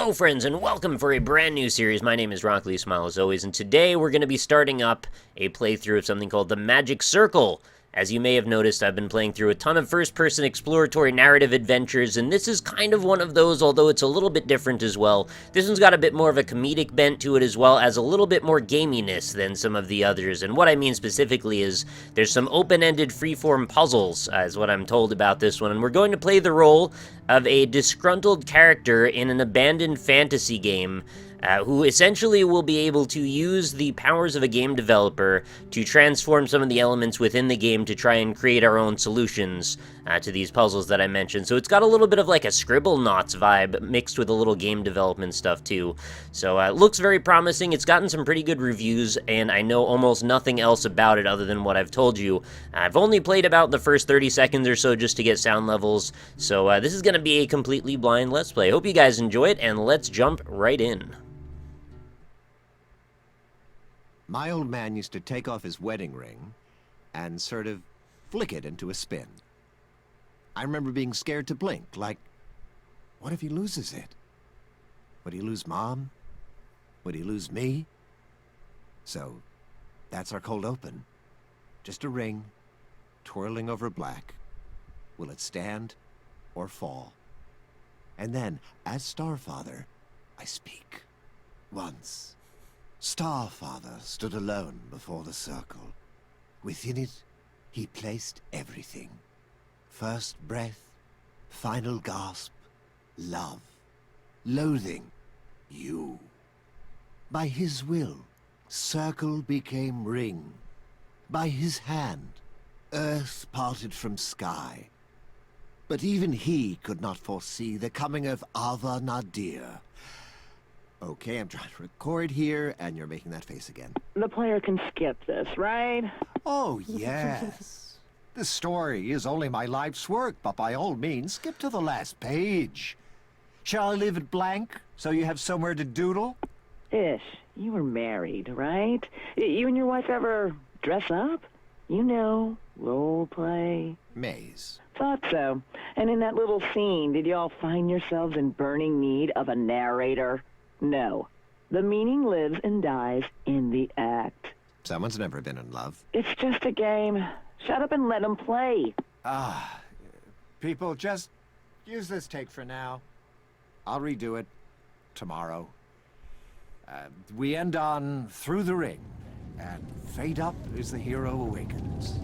Hello friends and welcome for a brand new series. My name is Rock Smile as always, and today we're going to be starting up a playthrough of something called the Magic Circle. As you may have noticed, I've been playing through a ton of first-person exploratory narrative adventures, and this is kind of one of those, although it's a little bit different as well. This one's got a bit more of a comedic bent to it, as well as a little bit more gaminess than some of the others. And what I mean specifically is there's some open-ended freeform puzzles, is what I'm told about this one. And we're going to play the role of a disgruntled character in an abandoned fantasy game, who essentially will be able to use the powers of a game developer to transform some of the elements within the game to try and create our own solutions to these puzzles that I mentioned. So it's got a little bit of like a Scribblenauts vibe mixed with a little game development stuff too. So it looks very promising. It's gotten some pretty good reviews, and I know almost nothing else about it other than what I've told you. I've only played about the first 30 seconds or so just to get sound levels, so this is going to be a completely blind Let's Play. Hope you guys enjoy it, and let's jump right in. My old man used to take off his wedding ring and sort of flick it into a spin. I remember being scared to blink, like, what if he loses it? Would he lose Mom? Would he lose me? So, that's our cold open. Just a ring, twirling over black. Will it stand or fall? And then, as Starfather, I speak. Once, Starfather stood alone before the circle. Within it, he placed everything. First breath, final gasp, love, loathing, you. By his will, circle became ring. By his hand, earth parted from sky. But even he could not foresee the coming of Ava Nadir. Okay, I'm trying to record here, and you're making that face again. The player can skip this, right? Oh, yes. The story is only my life's work, but by all means, skip to the last page. Shall I leave it blank, so you have somewhere to doodle? Ish, you were married, right? You and your wife ever dress up? You know, role play. Maze. Thought so. And in that little scene, did y'all find yourselves in burning need of a narrator? No. The meaning lives and dies in the act. Someone's never been in love. It's just a game. Shut up and let them play. People, just use this take for now. I'll redo it tomorrow. We end on Through the Ring, and fade up as the hero awakens.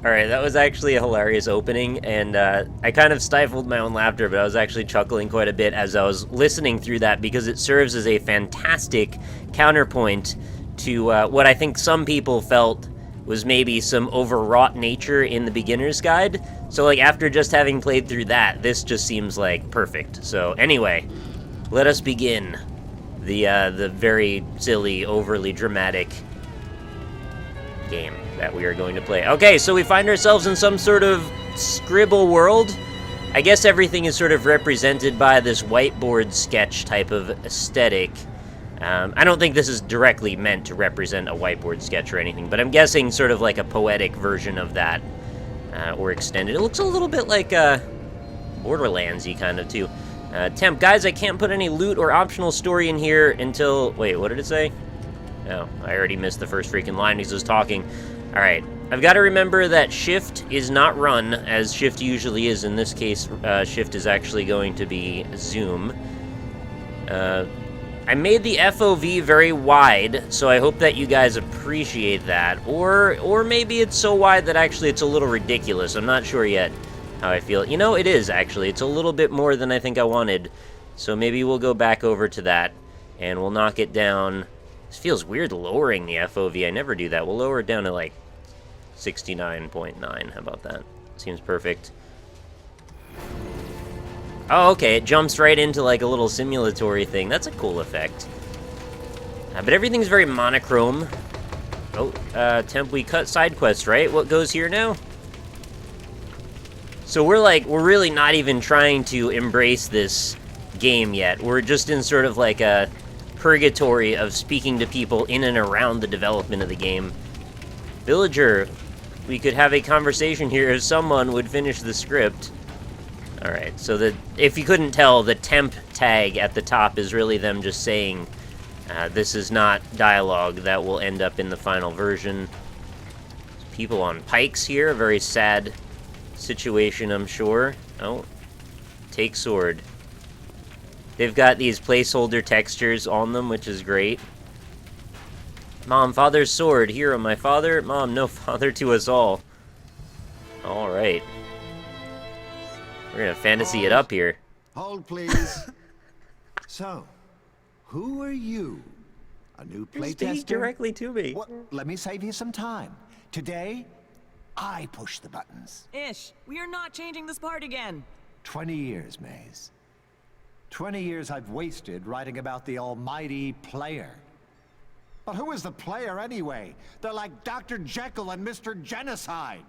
Alright, that was actually a hilarious opening, and I kind of stifled my own laughter, but I was actually chuckling quite a bit as I was listening through that, because it serves as a fantastic counterpoint to what I think some people felt was maybe some overwrought nature in the beginner's guide. So, like, after just having played through that, this just seems, like, perfect. So, anyway, let us begin the very silly, overly dramatic game that we are going to play. Okay, so we find ourselves in some sort of scribble world. I guess everything is sort of represented by this whiteboard sketch type of aesthetic. I don't think this is directly meant to represent a whiteboard sketch or anything, but I'm guessing sort of like a poetic version of that, or extended. It looks a little bit like Borderlands-y kind of, too. Temp, guys, I can't put any loot or optional story in here until... Wait, what did it say? Oh, I already missed the first freaking line because I was talking. Alright, I've got to remember that shift is not run, as shift usually is. In this case, shift is actually going to be zoom. I made the FOV very wide, so I hope that you guys appreciate that. Or maybe it's so wide that actually it's a little ridiculous. I'm not sure yet how I feel. You know, it is, actually. It's a little bit more than I think I wanted. So maybe we'll go back over to that, and we'll knock it down. This feels weird lowering the FOV. I never do that. We'll lower it down to, like, 69.9. How about that? Seems perfect. Oh, okay. It jumps right into, like, a little simulatory thing. That's a cool effect. But everything's very monochrome. Oh, Temp, we cut side quests, right? What goes here now? So we're really not even trying to embrace this game yet. We're just in sort of like a purgatory of speaking to people in and around the development of the game. Villager, we could have a conversation here if someone would finish the script. Alright, so if you couldn't tell, the temp tag at the top is really them just saying this is not dialogue that will end up in the final version. There's people on pikes here, a very sad situation, I'm sure. Oh, take sword. They've got these placeholder textures on them, which is great. Mom, father's sword. Hero, my father. Mom, no father to us all. Alright. We're gonna fantasy it up here. Hold, please. So, who are you? A new playtester? Speak directly to me. What? Let me save you some time. Today, I push the buttons. Ish, we are not changing this part again. 20 years, Maze. 20 years I've wasted writing about the almighty player. But who is the player anyway? They're like Dr. Jekyll and Mr. Genocide.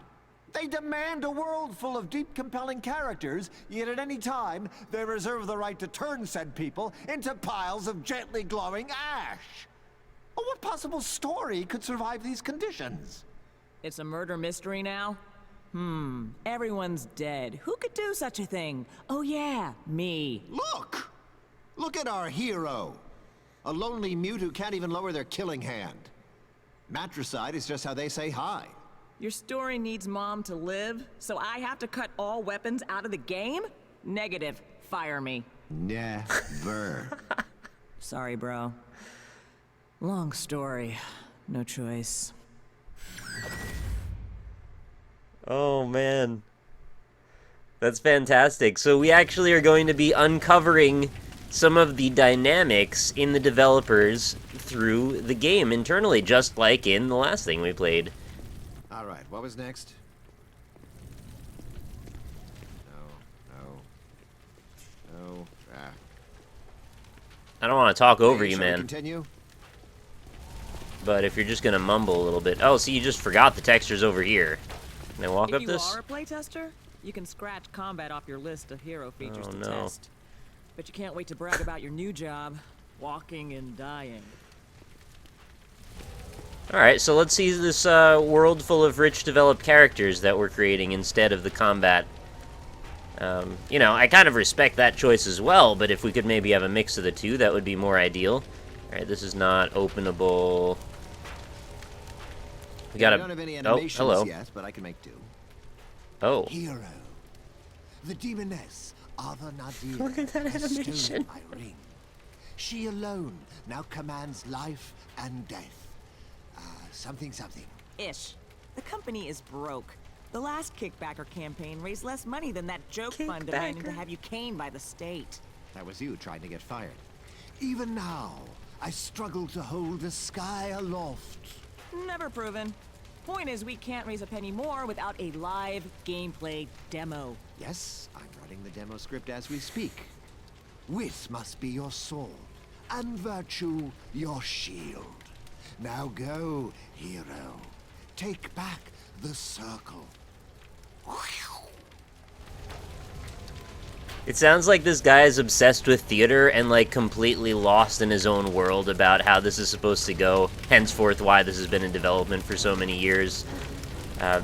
They demand a world full of deep, compelling characters, yet at any time, they reserve the right to turn said people into piles of gently glowing ash. Well, what possible story could survive these conditions? It's a murder mystery now? Everyone's dead. Who could do such a thing? Oh yeah, me. Look! Look at our hero. A lonely mute who can't even lower their killing hand. Matricide is just how they say hi. Your story needs Mom to live, so I have to cut all weapons out of the game? Negative. Fire me. Never. Sorry, bro. Long story. No choice. Oh, man. That's fantastic. So we actually are going to be uncovering some of the dynamics in the developers through the game internally, just like in the last thing we played. All right, what was next? No. I don't want to talk over Hey, you, shall we man. Continue? But if you're just going to mumble a little bit... Oh, so you just forgot the textures over here. Can I walk If up you this? are a playtester, you can scratch combat off your list of hero features Oh, to no. test. But you can't wait to brag about your new job, walking and dying. Alright, so let's see this world full of rich, developed characters that we're creating instead of the combat. You know, I kind of respect that choice as well, but if we could maybe have a mix of the two, that would be more ideal. Alright, this is not openable. We got I don't have any Oh, animations hello. yet, but I can make do. Oh. Hero. The demoness, Ava Nadir, Look at that has animation. stolen my ring. She alone now commands life and death. Something. Ish. The company is broke. The last Kickbacker campaign raised less money than that joke fund demanding to Kickbacker? have you caned by the state. That was you trying to get fired. Even now, I struggle to hold the sky aloft. Never proven. Point is, we can't raise a penny more without a live gameplay demo. Yes, I'm writing the demo script as we speak. Wit must be your sword, and virtue your shield. Now go, hero. Take back the circle. It sounds like this guy is obsessed with theater and, like, completely lost in his own world about how this is supposed to go, henceforth why this has been in development for so many years.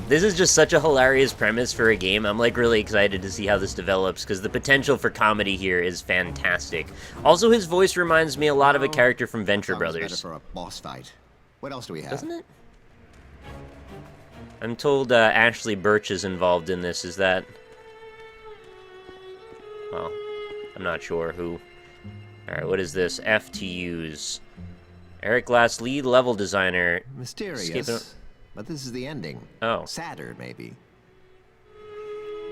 This is just such a hilarious premise for a game. I'm, like, really excited to see how this develops, because the potential for comedy here is fantastic. Also, his voice reminds me a lot of a character from Venture Sounds Brothers. better for a boss fight. What else do we have? Doesn't it? I'm told Ashley Birch is involved in this. Is that... Well, I'm not sure who. Alright, what is this? F to use. Eric Glass, lead level designer. Mysterious. But this is the ending. Oh. Sadder, maybe.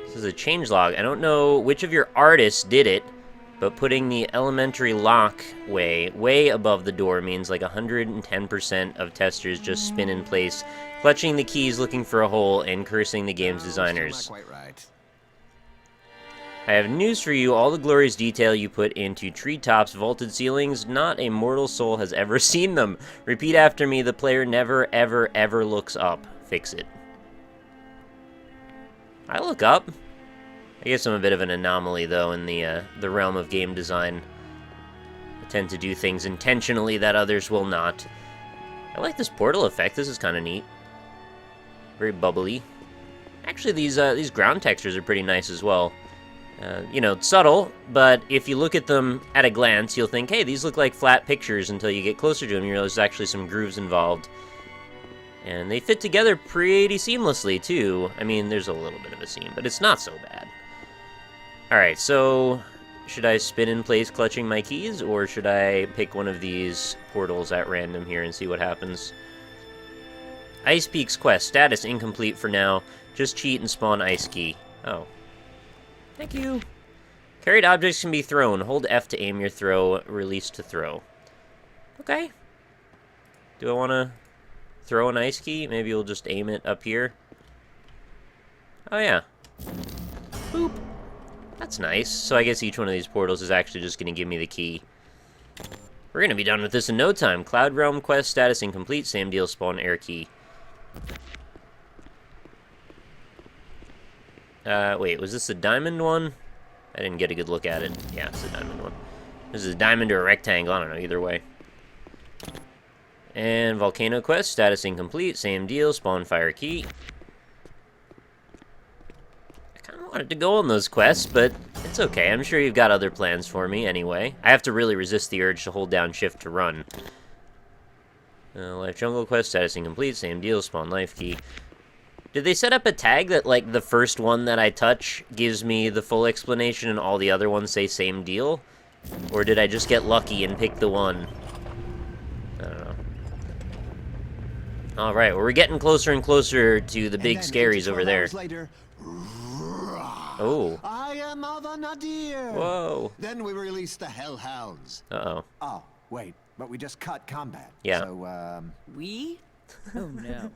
This is a changelog. I don't know which of your artists did it, but putting the elementary lock way above the door means like 110% of testers just spin in place, clutching the keys looking for a hole and cursing the game's designers. Still not quite right. I have news for you. All the glorious detail you put into treetops, vaulted ceilings, not a mortal soul has ever seen them. Repeat after me, the player never, ever, ever looks up. Fix it. I look up. I guess I'm a bit of an anomaly, though, in the realm of game design. I tend to do things intentionally that others will not. I like this portal effect. This is kind of neat. Very bubbly. Actually, these ground textures are pretty nice as well. You know, subtle, but if you look at them at a glance, you'll think, hey, these look like flat pictures, until you get closer to them, you realize there's actually some grooves involved. And they fit together pretty seamlessly, too. I mean, there's a little bit of a seam, but it's not so bad. Alright, so should I spin in place clutching my keys, or should I pick one of these portals at random here and see what happens? Ice Peak's quest, status incomplete for now. Just cheat and spawn ice key. Oh. Thank you. Carried objects can be thrown. Hold F to aim your throw, release to throw. Okay. Do I want to throw an ice key? Maybe we'll just aim it up here. Oh, yeah. Boop. That's nice. So I guess each one of these portals is actually just going to give me the key. We're going to be done with this in no time. Cloud Realm quest, status incomplete. Same deal, spawn air key. Wait, was this the diamond one? I didn't get a good look at it. Yeah, it's the diamond one. This is a diamond or a rectangle, I don't know, either way. And Volcano quest, status incomplete, same deal, spawn fire key. I kind of wanted to go on those quests, but it's okay. I'm sure you've got other plans for me anyway. I have to really resist the urge to hold down shift to run. Life jungle quest, status incomplete, same deal, spawn life key. Did they set up a tag that, like, the first one that I touch gives me the full explanation and all the other ones say same deal? Or did I just get lucky and pick the one? I don't know. Alright, well, we're getting closer and closer to the big scaries over there. Later, Oh. I am of a nadir. Whoa. Then we release the hellhounds. Uh-oh. Oh, wait, but we just cut combat. Yeah. So, We? Oh no.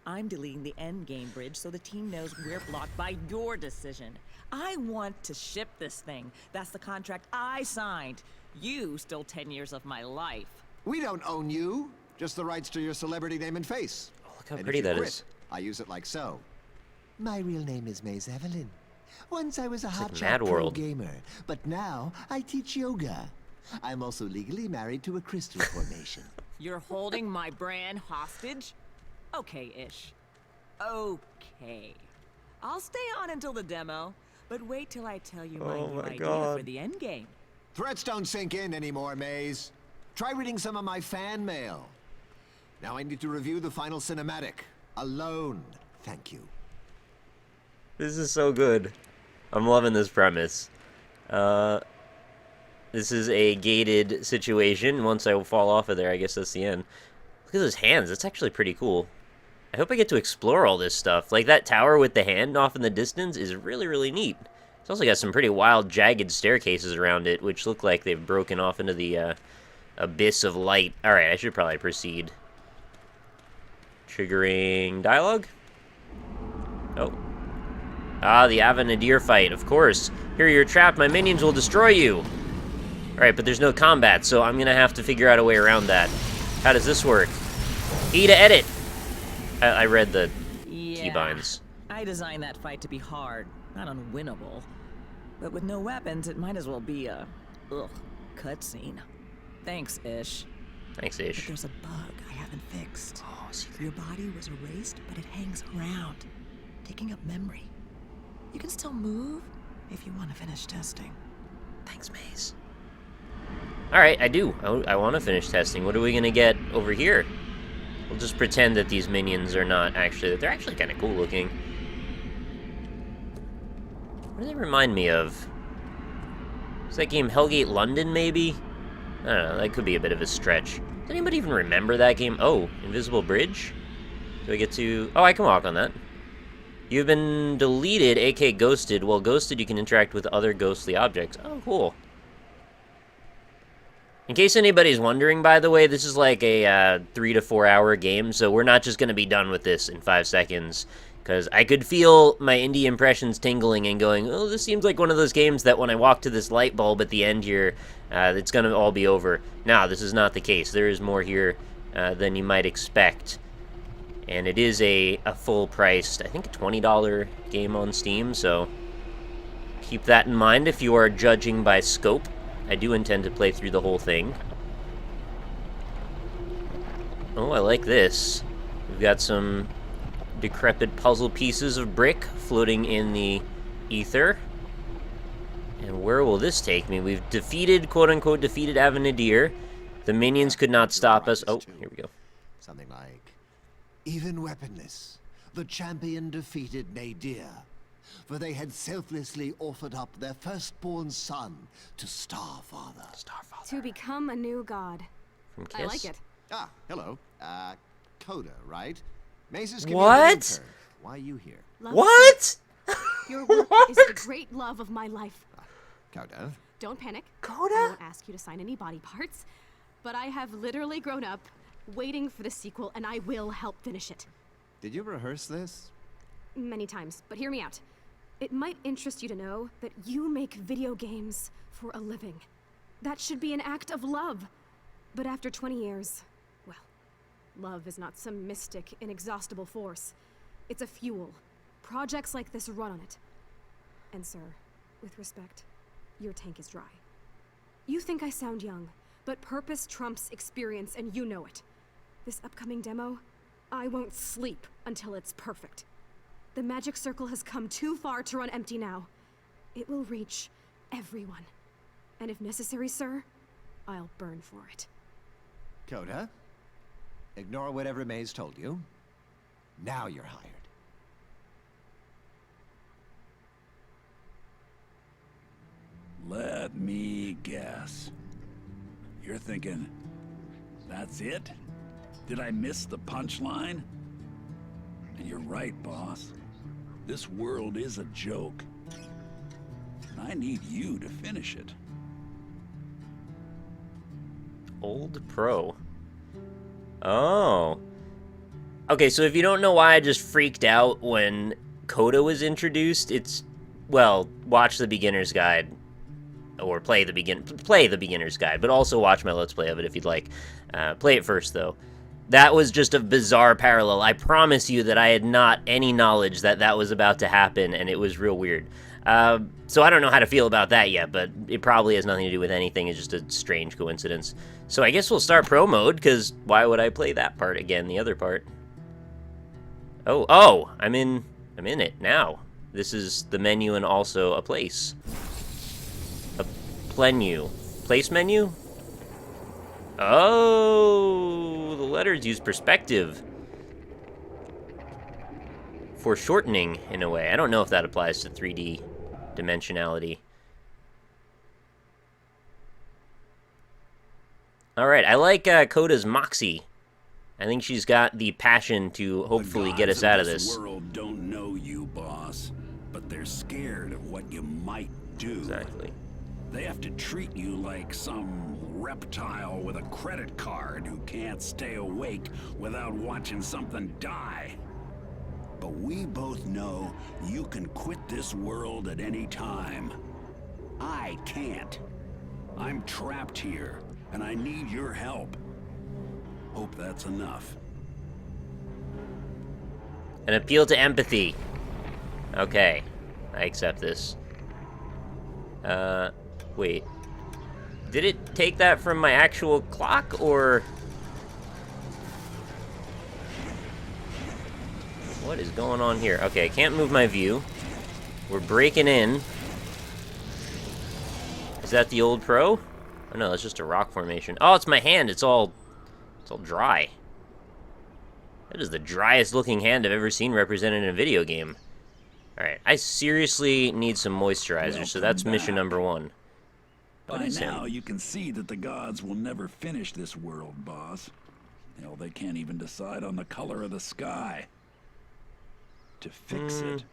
I'm deleting the endgame bridge so the team knows we're blocked by your decision. I want to ship this thing. That's the contract I signed. You stole 10 years of my life. we don't own you, just the rights to your celebrity name and face. Oh, look how And pretty if you that quit, is. I use it like so. My real name is Maze Evelyn. Once I was a like hotshot Mad pro World. gamer, but now I teach yoga. I'm also legally married to a crystal formation. You're holding my brand hostage? Okay-ish. Okay. I'll stay on until the demo, but wait till I tell you my Oh new my idea God. for the endgame. Threats don't sink in anymore, Maze. Try reading some of my fan mail. Now I need to review the final cinematic. Alone. Thank you. This is so good. I'm loving this premise. This is a gated situation. Once I fall off of there, I guess that's the end. Look at those hands. That's actually pretty cool. I hope I get to explore all this stuff. Like, that tower with the hand off in the distance is really, really neat. It's also got some pretty wild, jagged staircases around it, which look like they've broken off into the abyss of light. Alright, I should probably proceed. Triggering dialogue? Oh. Ah, the Avanadir fight, of course. Here you're trapped, my minions will destroy you. Alright, but there's no combat, so I'm gonna have to figure out a way around that. How does this work? E to edit! I read the keybinds. I designed that fight to be hard, not unwinnable. But with no weapons, it might as well be a, cutscene. Thanks, Ish. Thanks, But Ish. there's a bug I haven't fixed. Oh, secret. Your body was erased, but it hangs around, taking up memory. You can still move if you want to finish testing. Thanks, Maze. Alright, I do. I want to finish testing. What are we gonna get over here? We'll just pretend that these minions are not actually... They're actually kind of cool looking. What do they remind me of? Is that game Hellgate London, maybe? I don't know, that could be a bit of a stretch. Does anybody even remember that game? Oh, Invisible Bridge? Do I get to... Oh, I can walk on that. You've been deleted, aka ghosted. While ghosted, you can interact with other ghostly objects. Oh, cool. In case anybody's wondering, by the way, this is like a 3 to 4 hour game, so we're not just going to be done with this in 5 seconds. Because I could feel my indie impressions tingling and going, oh, this seems like one of those games that when I walk to this light bulb at the end here, it's going to all be over. Now, this is not the case. There is more here than you might expect. And it is a full-priced, I think a $20 game on Steam, so keep that in mind if you are judging by scope. I do intend to play through the whole thing. Oh, I like this. We've got some decrepit puzzle pieces of brick floating in the ether. And where will this take me? We've defeated, quote-unquote, defeated Avanadir. The minions could not stop us. Oh, here we go. Something like, even weaponless, the champion defeated Nadir, for they had selflessly offered up their firstborn son to Starfather. Starfather. To become a new god. From Kiss. I like it. Ah, hello. Coda, right? Mace's What? community intern. Why are you here? Love What? Your work is the great love of my life. Coda? Don't panic. Coda? I won't ask you to sign any body parts. But I have literally grown up, waiting for the sequel, and I will help finish it. Did you rehearse this? Many times, but hear me out. It might interest you to know that you make video games for a living. That should be an act of love. But after 20 years, well, love is not some mystic, inexhaustible force. It's a fuel. Projects like this run on it. And sir, with respect, your tank is dry. You think I sound young, but purpose trumps experience, and you know it. This upcoming demo, I won't sleep until it's perfect. The magic circle has come too far to run empty now. It will reach everyone. And if necessary, sir, I'll burn for it. Coda? Ignore whatever Maze told you. Now you're hired. Let me guess. You're thinking, that's it? Did I miss the punchline? And you're right, boss. This world is a joke. And I need you to finish it. Old pro. Oh. Okay, so if you don't know why I just freaked out when Coda was introduced, it's, well, watch the beginner's guide. Or play the beginner's guide, but also watch my Let's Play of it if you'd like. Play it first, though. That was just a bizarre parallel. I promise you that I had not any knowledge that that was about to happen, and it was real weird. So I don't know how to feel about that yet, but it probably has nothing to do with anything. It's just a strange coincidence. So I guess we'll start pro mode, because why would I play that part again, the other part? Oh, I'm in it now. This is the menu and also a place. A plenu. Place menu? Oh, the letters use perspective. Foreshortening, in a way. I don't know if that applies to 3D dimensionality. Alright, I like Coda's moxie. I think she's got the passion to hopefully get us out of this. The world don't know you, boss, but they're scared of what you might do. Exactly. They have to treat you like some reptile with a credit card who can't stay awake without watching something die. But we both know you can quit this world at any time. I can't. I'm trapped here, and I need your help. Hope that's enough. An appeal to empathy. Okay, I accept this. Wait. Did it take that from my actual clock, or... What is going on here? Okay, I can't move my view. We're breaking in. Is that the old pro? Oh no, it's just a rock formation. Oh, it's my hand. It's all dry. That is the driest looking hand I've ever seen represented in a video game. Alright, I seriously need some moisturizer, so that's mission number 1. By now, you can see that the gods will never finish this world, boss. Hell, they can't even decide on the color of the sky. To fix it,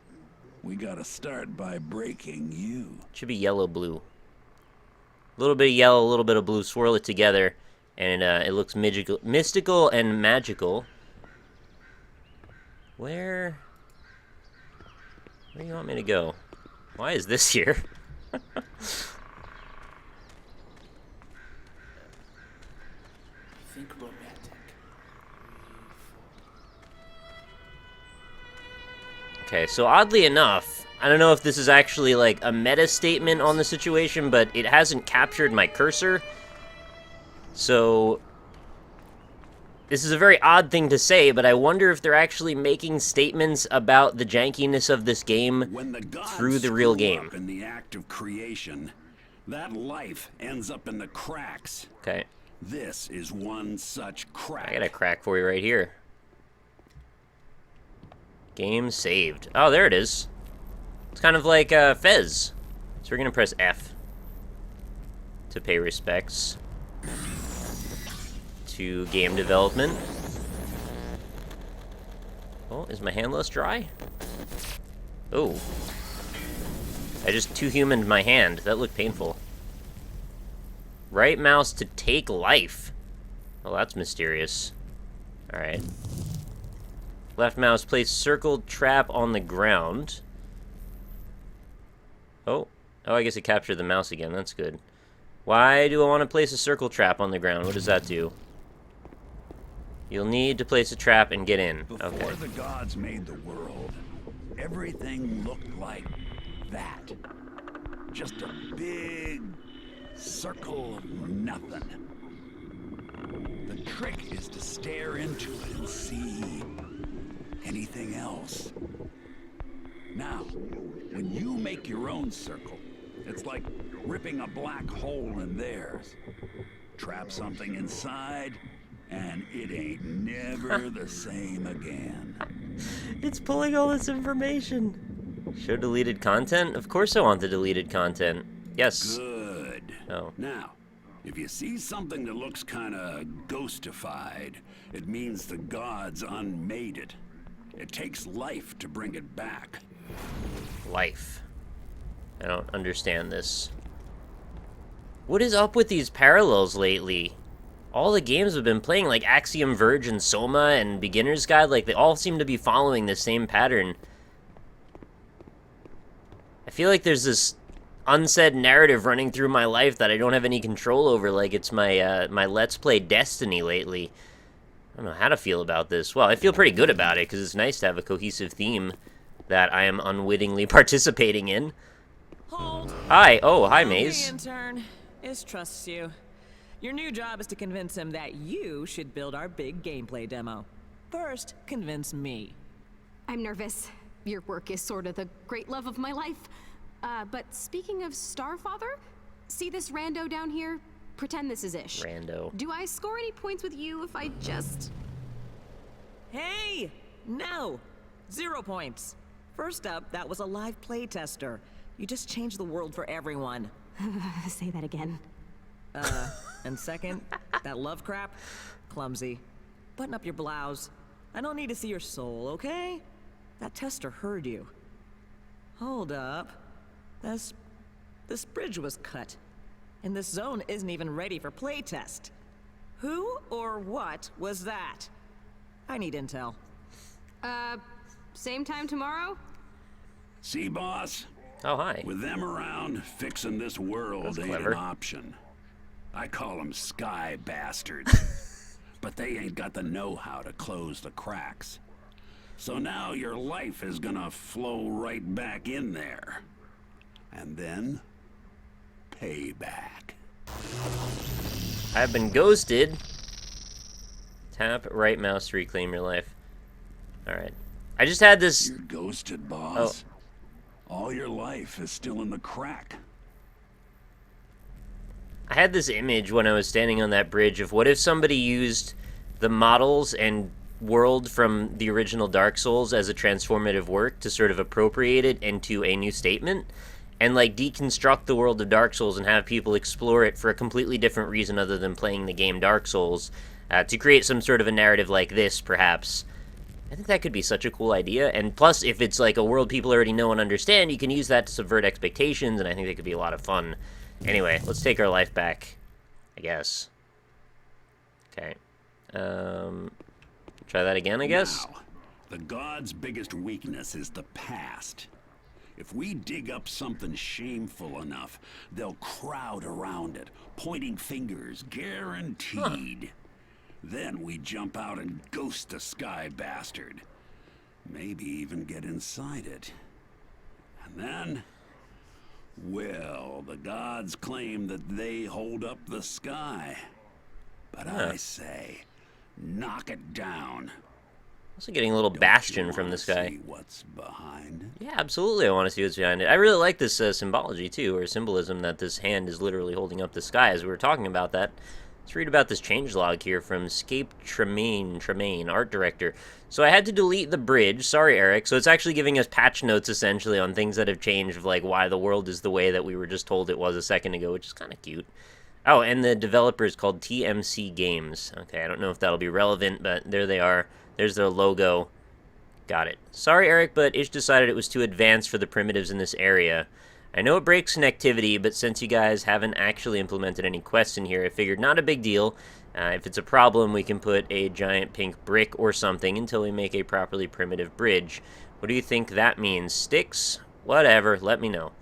we gotta start by breaking you. Should be yellow-blue. A little bit of yellow, a little bit of blue, swirl it together, and it looks mystical and magical. Where do you want me to go? Why is this here? Think romantic. Okay, so oddly enough, I don't know if this is actually like a meta statement on the situation, but it hasn't captured my cursor. So this is a very odd thing to say, but I wonder if they're actually making statements about the jankiness of this game When the gods through the real screw game. up in the act of creation, that life ends up in the cracks. Okay. This is one such crack. I got a crack for you right here. Game saved. Oh, there it is. It's kind of like Fez. So we're going to press F to pay respects to game development. Oh, is my hand less dry? Oh. I just two-humaned my hand. That looked painful. Right mouse to take life. Well, that's mysterious. Alright. Left mouse, place circled trap on the ground. Oh. Oh, I guess it captured the mouse again. That's good. Why do I want to place a circle trap on the ground? What does that do? You'll need to place a trap and get in. Okay. Before the gods made the world, everything looked like that. Just a big circle of nothing. The trick is to stare into it and see anything else. Now, when you make your own circle, it's like ripping a black hole in theirs. Trap something inside, and it ain't never the same again. It's pulling all this information. Show deleted content? Of course I want the deleted content. Yes. Good. Oh. Now, if you see something that looks kinda ghostified, it means the gods unmade it. It takes life to bring it back. Life. I don't understand this. What is up with these parallels lately? All the games I've been playing, like Axiom Verge and Soma and Beginner's Guide, like they all seem to be following the same pattern. I feel like there's this unsaid narrative running through my life that I don't have any control over, like it's my my Let's Play Destiny lately. I don't know how to feel about this. Well, I feel pretty good about it, because it's nice to have a cohesive theme that I am unwittingly participating in. Hold. Hi. Oh, hi, Okay, Maze. intern. Is trusts you. Your new job is to convince him that you should build our big gameplay demo. First, convince me. I'm nervous. Your work is sort of the great love of my life. But speaking of Starfather, see this rando down here? Pretend this is Ish. Rando. Do I score any points with you if I just... Hey! No! 0 points. First up, that was a live playtester. You just changed the world for everyone. Say that again. And second, that love crap? Clumsy. Button up your blouse. I don't need to see your soul, okay? That tester heard you. Hold up. This bridge was cut. And this zone isn't even ready for playtest. Who or what was that? I need intel. Same time tomorrow? See, boss? Oh, hi. With them around, fixing this world That's ain't clever. an option. I call them sky bastards. But they ain't got the know-how to close the cracks. So now your life is gonna flow right back in there. And then, payback. I've been ghosted. Tap right mouse to reclaim your life. Alright. I just had this... You're ghosted, boss. All your life is still in the crack. I had this image when I was standing on that bridge of what if somebody used the models and world from the original Dark Souls as a transformative work to sort of appropriate it into a new statement and like deconstruct the world of Dark Souls and have people explore it for a completely different reason other than playing the game Dark Souls to create some sort of a narrative like this, perhaps. I think that could be such a cool idea, and plus, if it's like a world people already know and understand, you can use that to subvert expectations, and I think that could be a lot of fun. Anyway, let's take our life back, I guess. Okay. Try that again, I guess? Now, the gods' biggest weakness is the past. If we dig up something shameful enough, they'll crowd around it, pointing fingers, guaranteed. Then we jump out and ghost the sky bastard. Maybe even get inside it. And then... well, the gods claim that they hold up the sky. But I say, Knock it down. Also getting a little bastion from this guy. See what's behind? Yeah, absolutely. I want to see what's behind it. I really like this symbology, too, or symbolism that this hand is literally holding up the sky as we were talking about that. Let's read about this changelog here from Scape Tremaine, art director. So I had to delete the bridge. Sorry, Eric. So it's actually giving us patch notes, essentially, on things that have changed, of, like, why the world is the way that we were just told it was a second ago, which is kind of cute. Oh, and the developer is called TMC Games. Okay, I don't know if that'll be relevant, but there they are. There's their logo. Got it. Sorry, Eric, but Ish decided it was too advanced for the primitives in this area. I know it breaks connectivity, but since you guys haven't actually implemented any quests in here, I figured not a big deal. If it's a problem, we can put a giant pink brick or something until we make a properly primitive bridge. What do you think that means? Sticks? Whatever, let me know.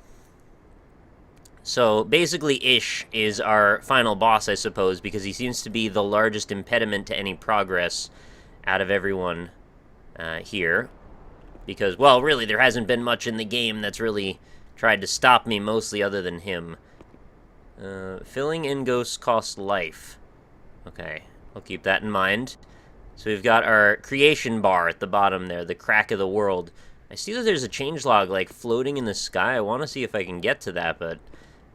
So, basically, Ish is our final boss, I suppose, because he seems to be the largest impediment to any progress out of everyone here. Because, well, really, there hasn't been much in the game that's really tried to stop me, mostly other than him. Filling in ghosts costs life. Okay, I'll keep that in mind. So we've got our creation bar at the bottom there, the crack of the world. I see that there's a changelog, like, floating in the sky. I want to see if I can get to that, but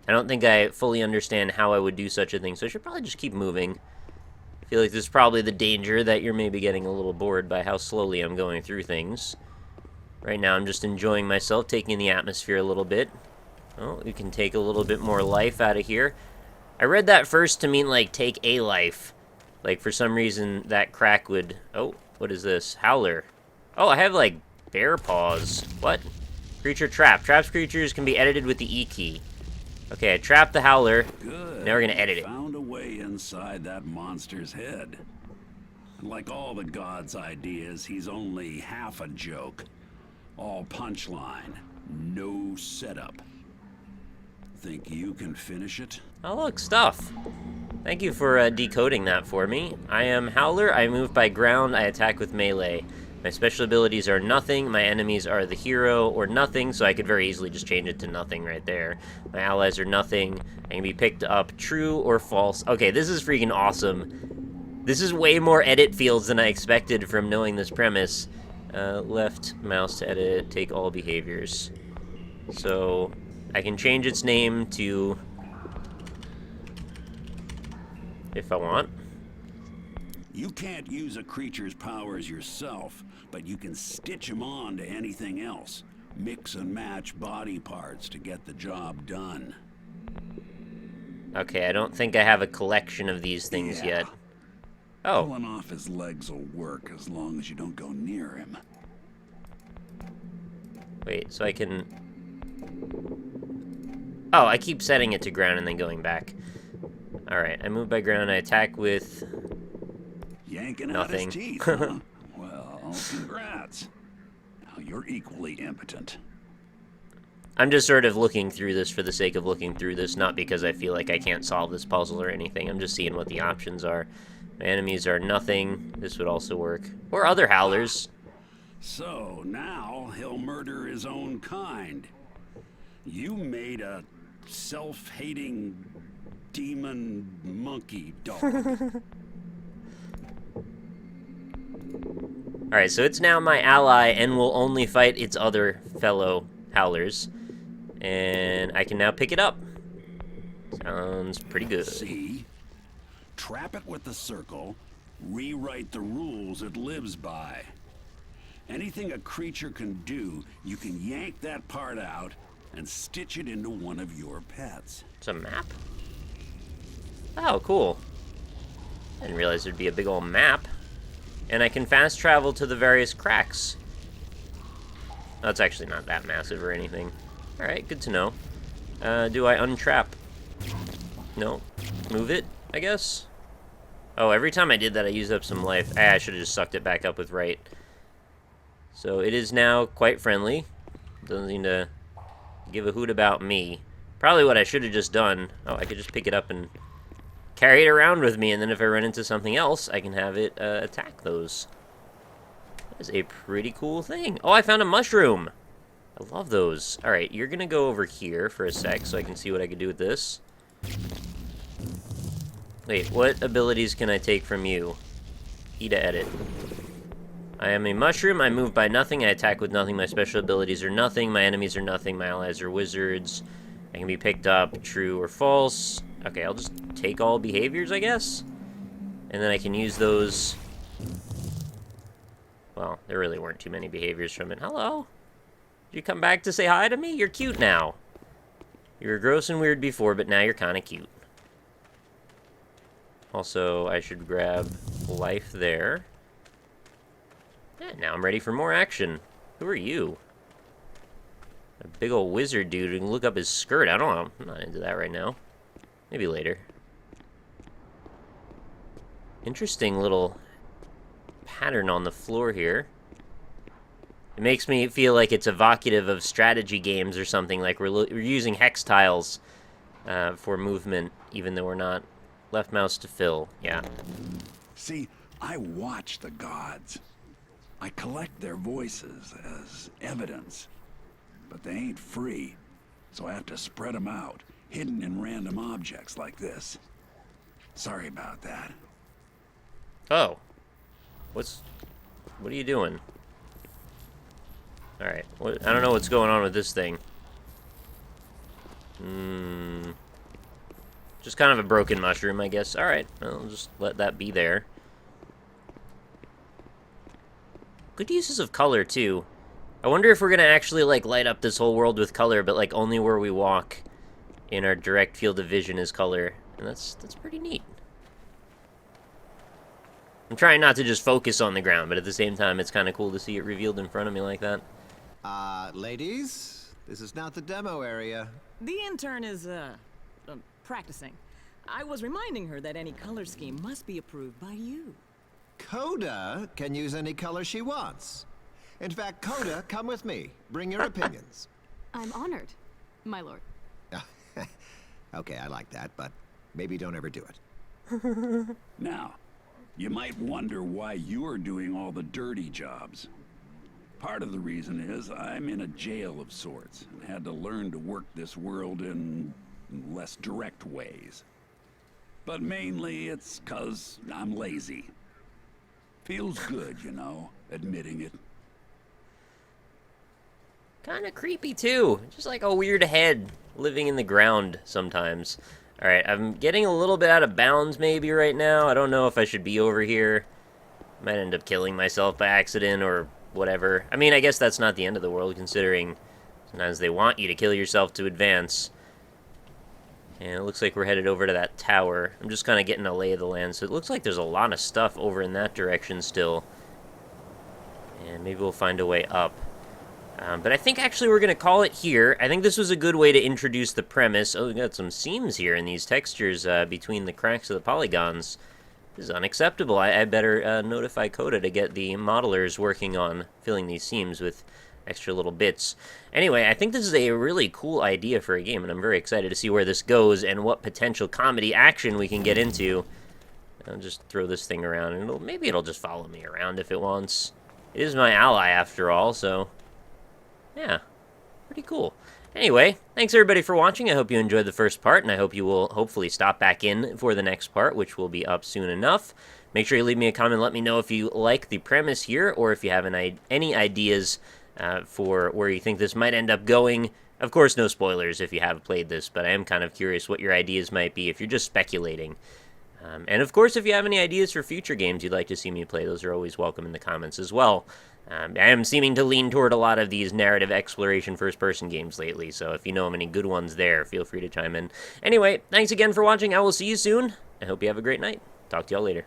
I don't think I fully understand how I would do such a thing, so I should probably just keep moving. I feel like there's probably the danger that you're maybe getting a little bored by how slowly I'm going through things. Right now I'm just enjoying myself, taking in the atmosphere a little bit. Oh, we can take a little bit more life out of here. I read that first to mean, like, take a life. Like, for some reason, that crack would... Oh, what is this? Howler. Oh, I have, like, bear paws. What? Creature trap. Traps creatures can be edited with the E key. Okay, I trapped the Howler. Good. Now we're gonna edit it. Found a way inside that monster's head. Like all the gods' ideas, he's only half a joke. All punchline, no setup. Think you can finish it? Oh, look, stuff. Thank you for decoding that for me. I am Howler. I move by ground. I attack with melee. My special abilities are nothing. My enemies are the hero or nothing, so I could very easily just change it to nothing right there. My allies are nothing. I can be picked up true or false. Okay, this is freaking awesome. This is way more edit fields than I expected from knowing this premise. Left mouse to edit, take all behaviors. So I can change its name to, if I want. You can't use a creature's powers yourself, but you can stitch them on to anything else. Mix and match body parts to get the job done. Okay, I don't think I have a collection of these things yet. Oh. Pulling off his legs will work as long as you don't go near him. Wait, so I can... Oh, I keep setting it to ground and then going back. Alright, I move by ground, I attack with... Yanking nothing. out his teeth, huh? Well, congrats. Now you're equally impotent. I'm just sort of looking through this for the sake of looking through this, not because I feel like I can't solve this puzzle or anything. I'm just seeing what the options are. My enemies are nothing. This would also work. Or other howlers. So now he'll murder his own kind. You made a self-hating demon monkey dog. Alright, so it's now my ally and will only fight its other fellow howlers. And I can now pick it up. Sounds pretty good. See? Trap it with the circle, rewrite the rules it lives by. Anything a creature can do, you can yank that part out and stitch it into one of your pets. It's a map? Oh, cool. I didn't realize there'd be a big old map. And I can fast travel to the various cracks. Oh, it's actually not that massive or anything. Alright, good to know. Do I untrap? No. Move it, I guess? Oh, every time I did that, I used up some life. I should have just sucked it back up with right. So it is now quite friendly. Doesn't seem to give a hoot about me. Probably what I should have just done. Oh, I could just pick it up and carry it around with me, and then if I run into something else, I can have it attack those. That is a pretty cool thing. Oh, I found a mushroom! I love those. Alright, you're gonna go over here for a sec so I can see what I can do with this. Wait, what abilities can I take from you? E to edit. I am a mushroom. I move by nothing. I attack with nothing. My special abilities are nothing. My enemies are nothing. My allies are wizards. I can be picked up, true or false. Okay, I'll just take all behaviors, I guess. And then I can use those. Well, there really weren't too many behaviors from it. Hello? Did you come back to say hi to me? You're cute now. You were gross and weird before, but now you're kind of cute. Also, I should grab life there. Yeah, now I'm ready for more action. Who are you? A big old wizard dude who can look up his skirt. I don't know. I'm not into that right now. Maybe later. Interesting little pattern on the floor here. It makes me feel like it's evocative of strategy games or something, like we're using hex tiles for movement, even though we're not. Left mouse to fill, yeah. See, I watch the gods. I collect their voices as evidence. But they ain't free, so I have to spread them out, hidden in random objects like this. Sorry about that. Oh. What are you doing? Alright, I don't know what's going on with this thing. Just kind of a broken mushroom, I guess. Alright, I'll just let that be there. Good uses of color, too. I wonder if we're gonna actually, like, light up this whole world with color, but, like, only where we walk in our direct field of vision is color. And that's pretty neat. I'm trying not to just focus on the ground, but at the same time, it's kind of cool to see it revealed in front of me like that. Ladies, this is not the demo area. The intern is, practicing. I was reminding her that any color scheme must be approved by you. Coda can use any color she wants. In fact, Coda, come with me. Bring your opinions. I'm honored, my lord. Okay, I like that, but maybe don't ever do it. Now, you might wonder why you're doing all the dirty jobs. Part of the reason is I'm in a jail of sorts and had to learn to work this world in less direct ways. But mainly it's 'cause I'm lazy. Feels good, you know, admitting it. Kind of creepy, too. Just like a weird head living in the ground sometimes. Alright, I'm getting a little bit out of bounds maybe right now. I don't know if I should be over here. Might end up killing myself by accident or whatever. I mean, I guess that's not the end of the world, considering sometimes they want you to kill yourself to advance. And it looks like we're headed over to that tower. I'm just kind of getting a lay of the land, so it looks like there's a lot of stuff over in that direction still. And maybe we'll find a way up. But I think actually we're going to call it here. I think this was a good way to introduce the premise. Oh, we got some seams here in these textures between the cracks of the polygons. This is unacceptable. I better notify Coda to get the modelers working on filling these seams with extra little bits. Anyway, I think this is a really cool idea for a game, and I'm very excited to see where this goes and what potential comedy action we can get into. I'll just throw this thing around, and maybe it'll just follow me around if it wants. It is my ally, after all, so yeah, pretty cool. Anyway, thanks everybody for watching. I hope you enjoyed the first part, and I hope you will hopefully stop back in for the next part, which will be up soon enough. Make sure you leave me a comment and let me know if you like the premise here, or if you have any ideas for where you think this might end up going. Of course, no spoilers if you have played this, but I am kind of curious what your ideas might be if you're just speculating. And of course, if you have any ideas for future games you'd like to see me play, those are always welcome in the comments as well. I am seeming to lean toward a lot of these narrative exploration first-person games lately, so if you know of any good ones there, feel free to chime in. Anyway, thanks again for watching. I will see you soon. I hope you have a great night. Talk to y'all later.